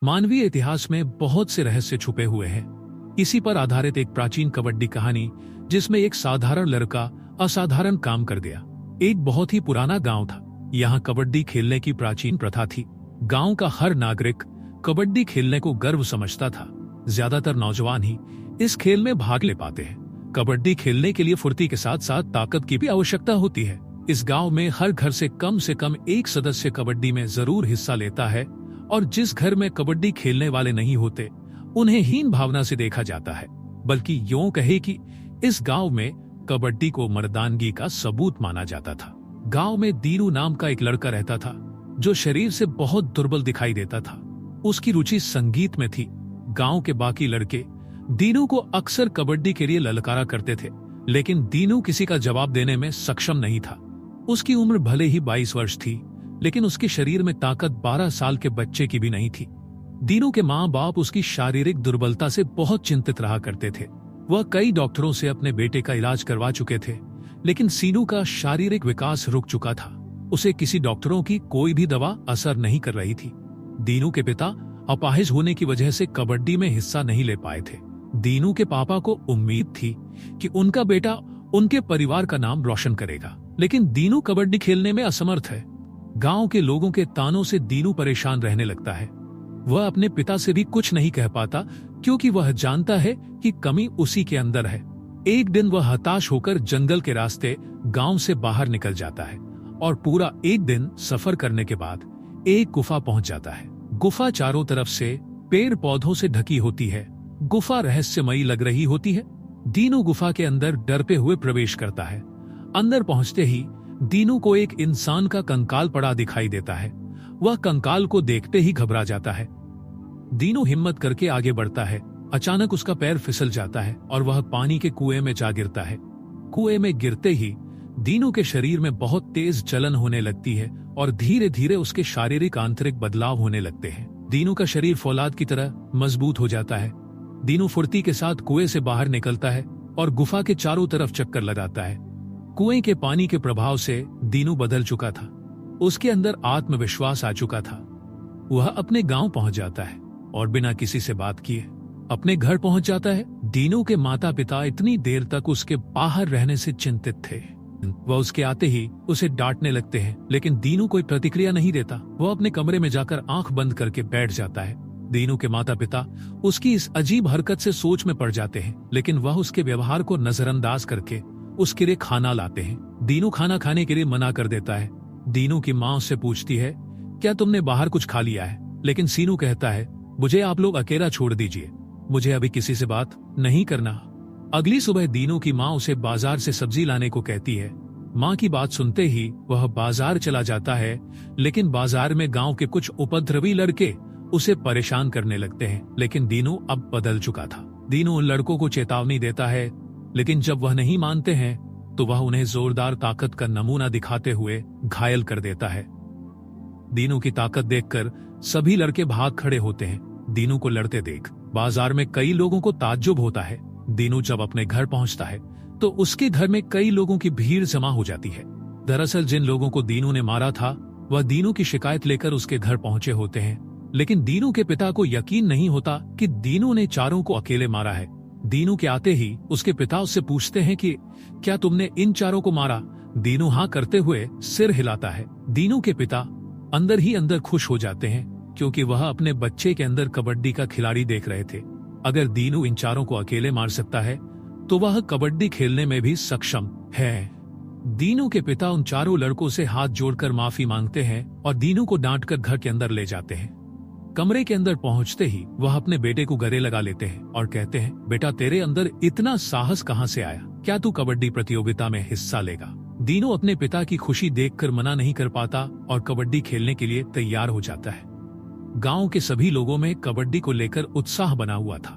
मानवीय इतिहास में बहुत से रहस्य छुपे हुए हैं। इसी पर आधारित एक प्राचीन कबड्डी कहानी, जिसमें एक साधारण लड़का असाधारण काम कर गया। एक बहुत ही पुराना गांव था। यहाँ कबड्डी खेलने की प्राचीन प्रथा थी। गांव का हर नागरिक कबड्डी खेलने को गर्व समझता था। ज्यादातर नौजवान ही इस खेल में भाग ले पाते हैं। कबड्डी खेलने के लिए फुर्ती के साथ साथ ताकत की भी आवश्यकता होती है। इस गांव में हर घर से कम एक सदस्य कबड्डी में जरूर हिस्सा लेता है, और जिस घर में कबड्डी खेलने वाले नहीं होते उन्हें हीन भावना से देखा जाता है। बल्कि यूं कहे कि इस गांव में कबड्डी को मर्दानगी का सबूत माना जाता था। गांव में दीनू नाम का एक लड़का रहता था, जो शरीर से बहुत दुर्बल दिखाई देता था। उसकी रुचि संगीत में थी। गांव के बाकी लड़के दीनू को अक्सर कबड्डी के लिए ललकारा करते थे, लेकिन दीनू किसी का जवाब देने में सक्षम नहीं था। उसकी उम्र भले ही 22 वर्ष थी, लेकिन उसके शरीर में ताकत 12 साल के बच्चे की भी नहीं थी। दीनू के माँ बाप उसकी शारीरिक दुर्बलता से बहुत चिंतित रहा करते थे। वह कई डॉक्टरों से अपने बेटे का इलाज करवा चुके थे, लेकिन सीनू का शारीरिक विकास रुक चुका था। उसे किसी डॉक्टरों की कोई भी दवा असर नहीं कर रही थी। दीनू के पिता अपाहिज होने की वजह से कबड्डी में हिस्सा नहीं ले पाए थे। दीनू के पापा को उम्मीद थी कि उनका बेटा उनके परिवार का नाम रोशन करेगा, लेकिन दीनू कबड्डी खेलने में असमर्थ है। गांव के लोगों के तानों से दीनू परेशान रहने लगता है। वह अपने पिता से भी कुछ नहीं कह पाता, क्योंकि वह जानता है कि कमी उसी के अंदर है। एक दिन वह हताश होकर जंगल के रास्ते गांव से बाहर निकल जाता है, और पूरा एक दिन सफर करने के बाद एक गुफा पहुंच जाता है। गुफा चारों तरफ से पेड़ पौधों से ढकी होती है। गुफा रहस्यमयी लग रही होती है। दीनू गुफा के अंदर डरते हुए प्रवेश करता है। अंदर पहुंचते ही दीनू को एक इंसान का कंकाल पड़ा दिखाई देता है। वह कंकाल को देखते ही घबरा जाता है। दीनू हिम्मत करके आगे बढ़ता है। अचानक उसका पैर फिसल जाता है और वह पानी के कुएं में जा गिरता है। कुएं में गिरते ही दीनू के शरीर में बहुत तेज जलन होने लगती है, और धीरे धीरे उसके शारीरिक आंतरिक बदलाव होने लगते हैं। दीनू का शरीर फौलाद की तरह मजबूत हो जाता है। दीनू फुर्ती के साथ कुएं से बाहर निकलता है और गुफा के चारों तरफ चक्कर लगाता है। कुएं के पानी के प्रभाव से दीनू बदल चुका था। उसके अंदर आत्मविश्वास आ चुका था। वह अपने गांव पहुंच जाता है और बिना किसी से बात किए अपने घर पहुंच जाता है। दीनू के माता पिता इतनी देर तक उसके बाहर रहने से चिंतित थे। वह उसके आते ही उसे डांटने लगते हैं, लेकिन दीनू कोई प्रतिक्रिया नहीं देता। वह अपने कमरे में जाकर आंख बंद करके बैठ जाता है। दीनू के माता पिता उसकी इस अजीब हरकत से सोच में पड़ जाते हैं, लेकिन वह उसके व्यवहार को नजरअंदाज करके उसके लिए खाना लाते हैं। दीनू खाना खाने के लिए मना कर देता है। दीनू की माँ उससे पूछती है, क्या तुमने बाहर कुछ खा लिया है? लेकिन सीनू कहता है, मुझे आप लोग अकेला छोड़ दीजिए, मुझे अभी किसी से बात नहीं करना। अगली सुबह दीनू की माँ उसे बाजार से सब्जी लाने को कहती है। माँ की बात सुनते ही वह बाजार चला जाता है, लेकिन बाजार में गांव के कुछ उपद्रवी लड़के उसे परेशान करने लगते हैं। लेकिन दीनू अब बदल चुका था। दीनू उन लड़कों को चेतावनी देता है, लेकिन जब वह नहीं मानते हैं तो वह उन्हें जोरदार ताकत का नमूना दिखाते हुए घायल कर देता है। दीनू की ताकत देखकर सभी लड़के भाग खड़े होते हैं। दीनू को लड़ते देख बाजार में कई लोगों को ताज्जुब होता है। दीनू जब अपने घर पहुंचता है तो उसके घर में कई लोगों की भीड़ जमा हो जाती है। दरअसल जिन लोगों को दीनू ने मारा था वह दीनू की शिकायत लेकर उसके घर पहुंचे होते हैं, लेकिन दीनू के पिता को यकीन नहीं होता कि दीनू ने चारों को अकेले मारा है। दीनू के आते ही उसके पिता उससे पूछते हैं कि क्या तुमने इन चारों को मारा? दीनू हाँ करते हुए सिर हिलाता है। दीनू के पिता अंदर ही अंदर खुश हो जाते हैं, क्योंकि वह अपने बच्चे के अंदर कबड्डी का खिलाड़ी देख रहे थे। अगर दीनू इन चारों को अकेले मार सकता है तो वह कबड्डी खेलने में भी सक्षम है। दीनू के पिता उन चारों लड़कों से हाथ जोड़कर माफी मांगते हैं और दीनू को डांटकर घर के अंदर ले जाते हैं। कमरे के अंदर पहुंचते ही वह अपने बेटे को गले लगा लेते हैं और कहते हैं, बेटा तेरे अंदर इतना साहस कहां से आया? क्या तू कबड्डी प्रतियोगिता में हिस्सा लेगा? दीनू अपने पिता की खुशी देखकर मना नहीं कर पाता और कबड्डी खेलने के लिए तैयार हो जाता है। गांव के सभी लोगों में कबड्डी को लेकर उत्साह बना हुआ था।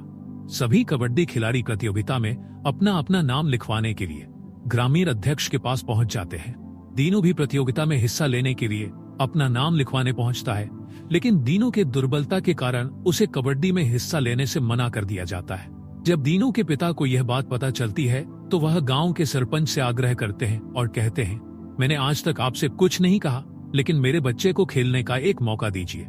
सभी कबड्डी खिलाड़ी प्रतियोगिता में अपना अपना नाम लिखवाने के लिए ग्रामीण अध्यक्ष के पास पहुंच जाते हैं। दीनू भी प्रतियोगिता में हिस्सा लेने के लिए अपना नाम लिखवाने पहुंचता है, लेकिन दीनू के दुर्बलता के कारण उसे कबड्डी में हिस्सा लेने से मना कर दिया जाता है। जब दीनू के पिता को यह बात पता चलती है तो वह गांव के सरपंच से आग्रह करते हैं और कहते हैं, मैंने आज तक आपसे कुछ नहीं कहा, लेकिन मेरे बच्चे को खेलने का एक मौका दीजिए।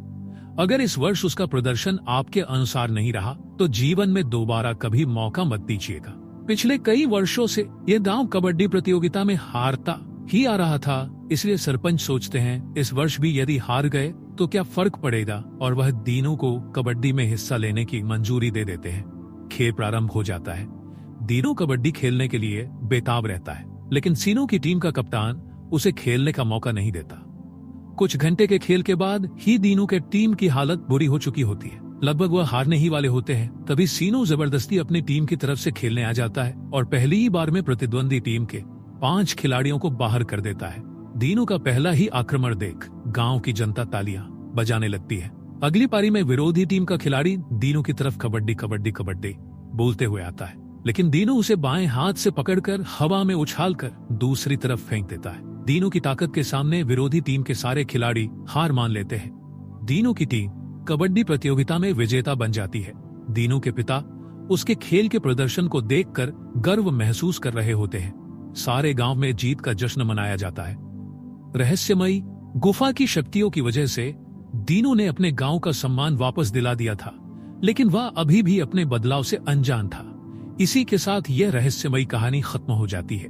अगर इस वर्ष उसका प्रदर्शन आपके अनुसार नहीं रहा तो जीवन में दोबारा कभी मौका मत दीजिएगा। पिछले कई वर्षों से यह गांव कबड्डी प्रतियोगिता में हारता ही आ रहा था, इसलिए सरपंच सोचते हैं इस वर्ष भी यदि हार गए तो क्या फर्क पड़ेगा, और वह दीनू को कबड्डी में हिस्सा लेने की मंजूरी दे देते हैं। खेल प्रारंभ हो जाता है। दीनू कबड्डी खेलने के लिए बेताब रहता है, लेकिन सीनू की टीम का कप्तान उसे खेलने का मौका नहीं देता। कुछ घंटे के खेल के बाद ही दीनू के टीम की हालत बुरी हो चुकी होती है, लगभग वह हारने ही वाले होते हैं। तभी सीनू जबरदस्ती अपनी टीम की तरफ से खेलने आ जाता है और पहली ही बार में प्रतिद्वंदी टीम के 5 खिलाड़ियों को बाहर कर देता है। दीनू का पहला ही आक्रमण देख गांव की जनता तालियां बजाने लगती है। अगली पारी में विरोधी टीम का खिलाड़ी दीनू की तरफ कबड्डी कबड्डी कबड्डी बोलते हुए आता है, लेकिन दीनू उसे बाएं हाथ से पकड़कर हवा में उछालकर दूसरी तरफ फेंक देता है। दीनू की ताकत के सामने विरोधी टीम के सारे खिलाड़ी हार मान लेते हैं। दीनू की टीम कबड्डी प्रतियोगिता में विजेता बन जाती है। दीनू के पिता उसके खेल के प्रदर्शन को देखकर गर्व महसूस कर रहे होते हैं। सारे गांव में जीत का जश्न मनाया जाता है। रहस्यमयी गुफा की शक्तियों की वजह से दीनू ने अपने गांव का सम्मान वापस दिला दिया था, लेकिन वह अभी भी अपने बदलाव से अनजान था। इसी के साथ यह रहस्यमयी कहानी खत्म हो जाती है।